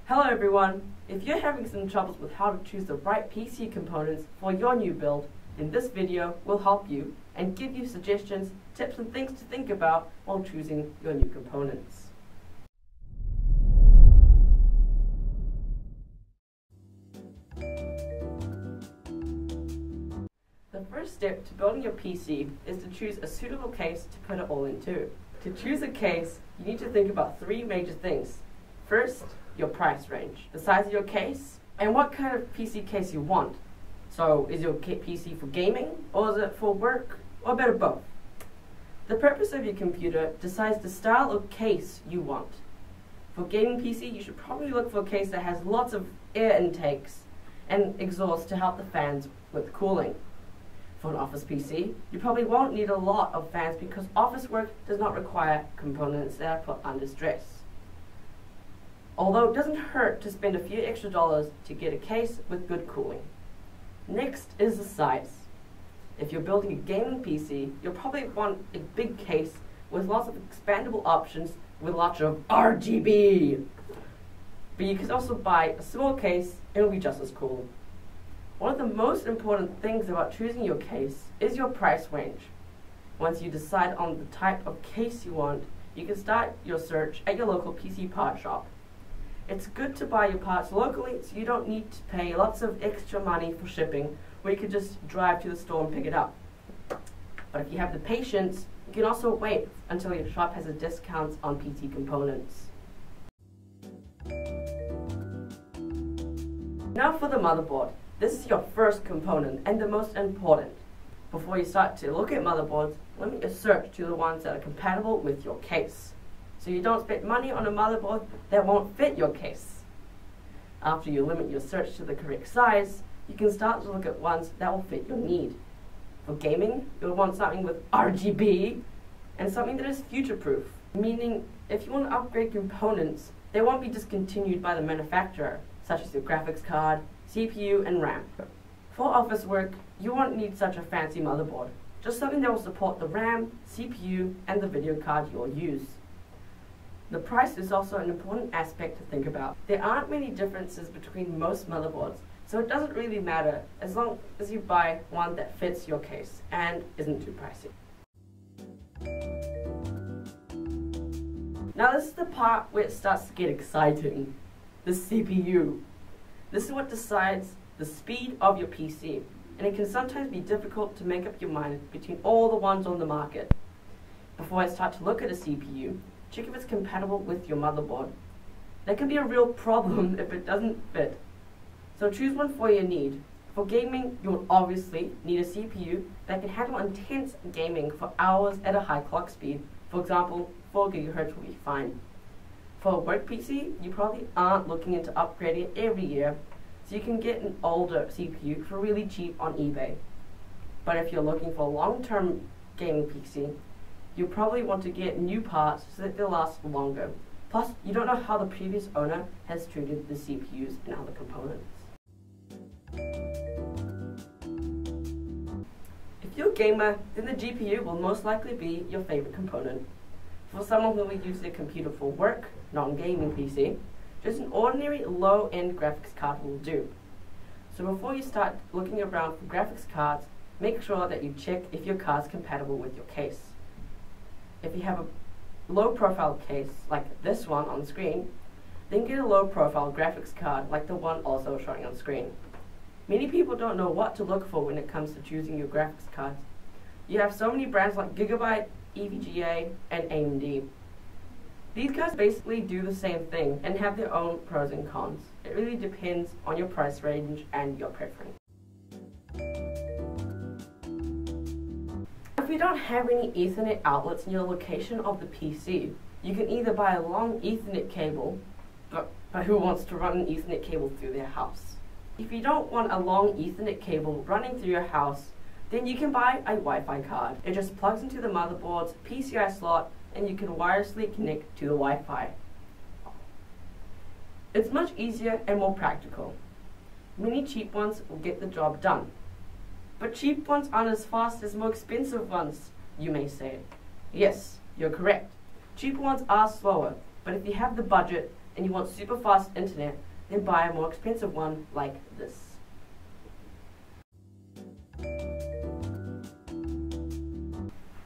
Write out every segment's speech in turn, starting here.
Hello everyone! If you're having some troubles with how to choose the right PC components for your new build, then this video will help you and give you suggestions, tips and things to think about while choosing your new components. The first step to building your PC is to choose a suitable case to put it all into. To choose a case, you need to think about three major things. First, your price range, the size of your case, and what kind of PC case you want. So, is your PC for gaming, or is it for work, or a bit of both? The purpose of your computer decides the style of case you want. For gaming PC, you should probably look for a case that has lots of air intakes and exhaust to help the fans with cooling. For an office PC, you probably won't need a lot of fans because office work does not require components that are put under stress. Although it doesn't hurt to spend a few extra dollars to get a case with good cooling. Next is the size. If you're building a gaming PC, you'll probably want a big case with lots of expandable options with lots of RGB. But you can also buy a small case and it'll be just as cool. One of the most important things about choosing your case is your price range. Once you decide on the type of case you want, you can start your search at your local PC part shop. It's good to buy your parts locally so you don't need to pay lots of extra money for shipping, where you could just drive to the store and pick it up. But if you have the patience, you can also wait until your shop has a discount on PC components. Now for the motherboard. This is your first component and the most important. Before you start to look at motherboards, limit your search to the ones that are compatible with your case, so you don't spend money on a motherboard that won't fit your case. After you limit your search to the correct size, you can start to look at ones that will fit your need. For gaming, you'll want something with RGB and something that is future-proof, meaning if you want to upgrade components, they won't be discontinued by the manufacturer, such as your graphics card, CPU and RAM. For office work, you won't need such a fancy motherboard, just something that will support the RAM, CPU and the video card you'll use. The price is also an important aspect to think about. There aren't many differences between most motherboards, so it doesn't really matter as long as you buy one that fits your case and isn't too pricey. Now this is the part where it starts to get exciting. The CPU. This is what decides the speed of your PC, and it can sometimes be difficult to make up your mind between all the ones on the market. Before I start to look at a CPU, check if it's compatible with your motherboard. That can be a real problem if it doesn't fit. So choose one for your need. For gaming, you will obviously need a CPU that can handle intense gaming for hours at a high clock speed. For example, 4 GHz will be fine. For a work PC, you probably aren't looking into upgrading it every year, so you can get an older CPU for really cheap on eBay. But if you're looking for a long-term gaming PC, you'll probably want to get new parts so that they'll last longer. Plus, you don't know how the previous owner has treated the CPUs and other components. If you're a gamer, then the GPU will most likely be your favorite component. For someone who will use their computer for work, non-gaming PC, just an ordinary low-end graphics card will do. So before you start looking around for graphics cards, make sure that you check if your card is compatible with your case. If you have a low-profile case, like this one on screen, then get a low-profile graphics card like the one also showing on screen. Many people don't know what to look for when it comes to choosing your graphics cards. You have so many brands like Gigabyte, EVGA, and AMD. These guys basically do the same thing and have their own pros and cons. It really depends on your price range and your preference. If you don't have any Ethernet outlets in your location of the PC, you can either buy a long Ethernet cable, but who wants to run an Ethernet cable through their house? If you don't want a long Ethernet cable running through your house, then you can buy a Wi-Fi card. It just plugs into the motherboard's PCI slot and you can wirelessly connect to the Wi-Fi. It's much easier and more practical. Many cheap ones will get the job done. But cheap ones aren't as fast as more expensive ones, you may say. Yes, you're correct. Cheaper ones are slower, but if you have the budget and you want super fast internet, then buy a more expensive one like this.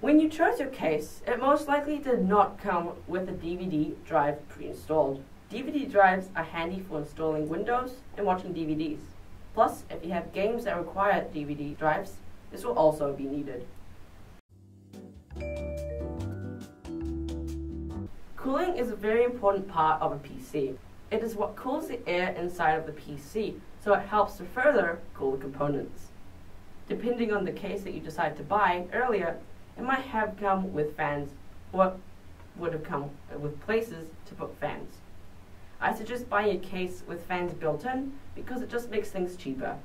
When you chose your case, it most likely did not come with a DVD drive pre-installed. DVD drives are handy for installing Windows and watching DVDs. Plus, if you have games that require DVD drives, this will also be needed. Cooling is a very important part of a PC. It is what cools the air inside of the PC, so it helps to further cool the components. Depending on the case that you decide to buy earlier, it might have come with fans or would have come with places to put fans. I suggest buying a case with fans built in because it just makes things cheaper.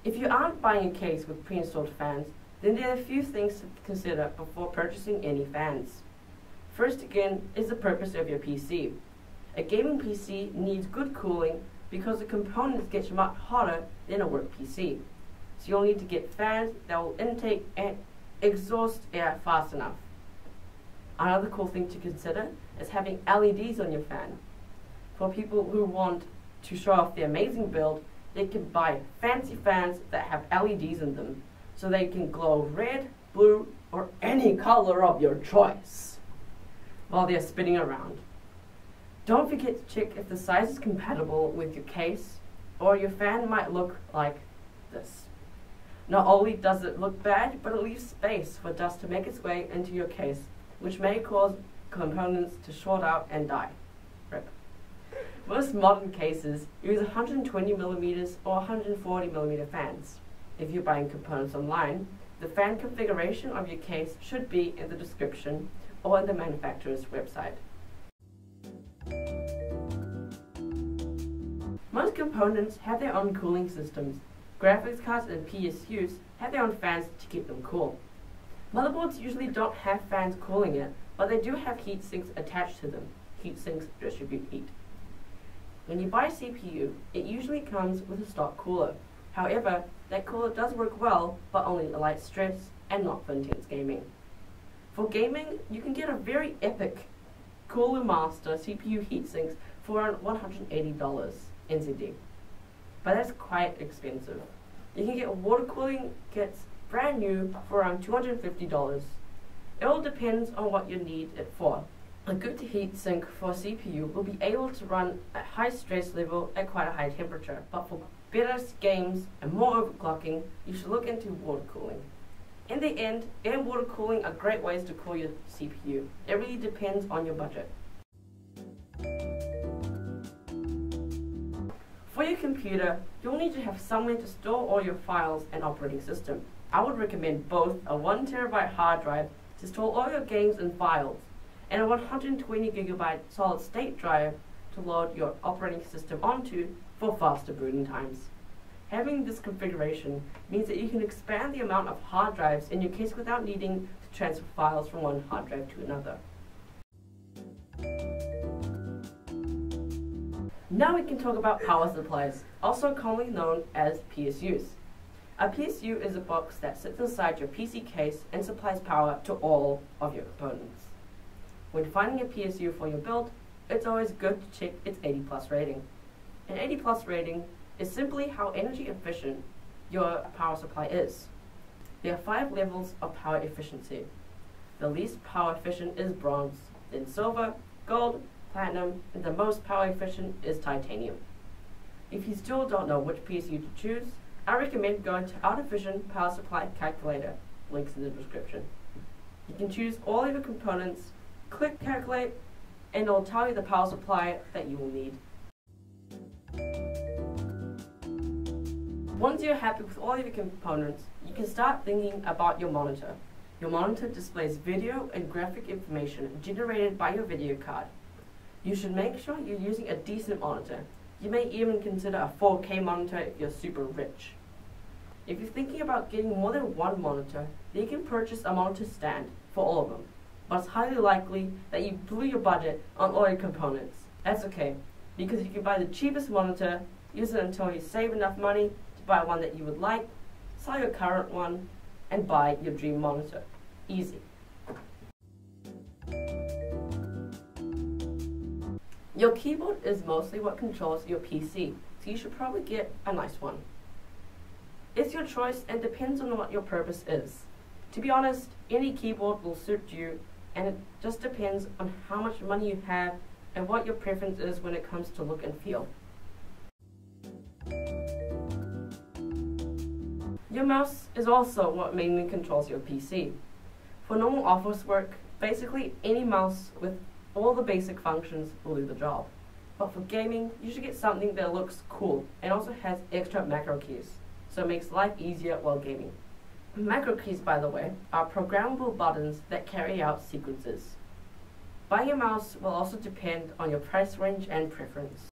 If you aren't buying a case with pre-installed fans, then there are a few things to consider before purchasing any fans. First again is the purpose of your PC. A gaming PC needs good cooling because the components get much hotter than a work PC. So you'll need to get fans that will intake and exhaust air fast enough. Another cool thing to consider is having LEDs on your fan. For people who want to show off their amazing build, they can buy fancy fans that have LEDs in them, so they can glow red, blue, or any color of your choice while they're spinning around. Don't forget to check if the size is compatible with your case, or your fan might look like this. Not only does it look bad, but it leaves space for dust to make its way into your case, which may cause components to short out and die. RIP. Most modern cases use 120mm or 140mm fans. If you're buying components online, the fan configuration of your case should be in the description or on the manufacturer's website. Most components have their own cooling systems. Graphics cards and PSUs have their own fans to keep them cool. Motherboards usually don't have fans cooling it, but they do have heat sinks attached to them. Heat sinks distribute heat. When you buy a CPU, it usually comes with a stock cooler. However, that cooler does work well, but only a light stress and not for intense gaming. For gaming, you can get a very epic Cooler Master CPU heatsinks for around $180 NZD. But that's quite expensive. You can get water cooling kits brand new for around $250. It all depends on what you need it for. A good heatsink for a CPU will be able to run at high stress level at quite a high temperature, but for better games and more overclocking, you should look into water cooling. In the end, air and water cooling are great ways to cool your CPU. It really depends on your budget. For your computer, you'll need to have somewhere to store all your files and operating system. I would recommend both a 1TB hard drive to store all your games and files, and a 120GB solid state drive to load your operating system onto for faster booting times. Having this configuration means that you can expand the amount of hard drives in your case without needing to transfer files from one hard drive to another. Now we can talk about power supplies, also commonly known as PSUs. A PSU is a box that sits inside your PC case and supplies power to all of your components. When finding a PSU for your build, it's always good to check its 80+ rating. An 80+ rating is simply how energy efficient your power supply is. There are 5 levels of power efficiency. The least power efficient is bronze, then silver, gold, platinum, and the most power efficient is titanium. If you still don't know which PSU to choose, I recommend going to Artificial Power Supply Calculator, links in the description. You can choose all of your components, click calculate, and it will tell you the power supply that you will need. Once you're happy with all of your components, you can start thinking about your monitor. Your monitor displays video and graphic information generated by your video card. You should make sure you're using a decent monitor. You may even consider a 4K monitor if you're super rich. If you're thinking about getting more than one monitor, then you can purchase a monitor stand for all of them. But it's highly likely that you blew your budget on all your components. That's okay, because you can buy the cheapest monitor, use it until you save enough money to buy one that you would like, sell your current one, and buy your dream monitor. Easy. Your keyboard is mostly what controls your PC, so you should probably get a nice one. It's your choice and depends on what your purpose is. To be honest, any keyboard will suit you, and it just depends on how much money you have and what your preference is when it comes to look and feel. Your mouse is also what mainly controls your PC. For normal office work, basically any mouse with all the basic functions will do the job. But for gaming, you should get something that looks cool and also has extra macro keys, so it makes life easier while gaming. Macro keys, by the way, are programmable buttons that carry out sequences. Buying a mouse will also depend on your price range and preference.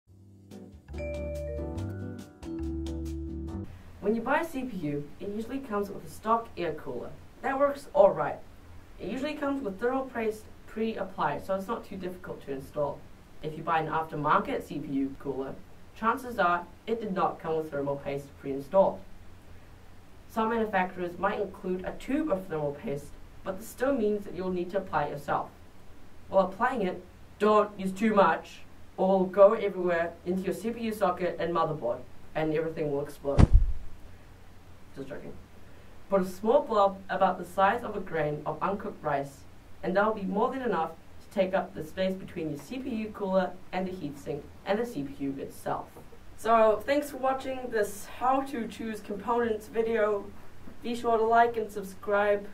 When you buy a CPU, it usually comes with a stock air cooler. That works alright. It usually comes with thermal paste pre-applied, so it's not too difficult to install. If you buy an aftermarket CPU cooler, chances are it did not come with thermal paste pre-installed. Some manufacturers might include a tube of thermal paste, but this still means that you'll need to apply it yourself. While applying it, don't use too much, or it will go everywhere into your CPU socket and motherboard, and everything will explode. Just joking. Put a small blob about the size of a grain of uncooked rice, and that will be more than enough to take up the space between your CPU cooler and the heatsink and the CPU itself. So thanks for watching this how to choose components video. Be sure to like and subscribe,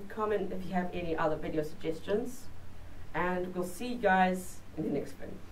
comment if you have any other video suggestions, and we'll see you guys in the next video.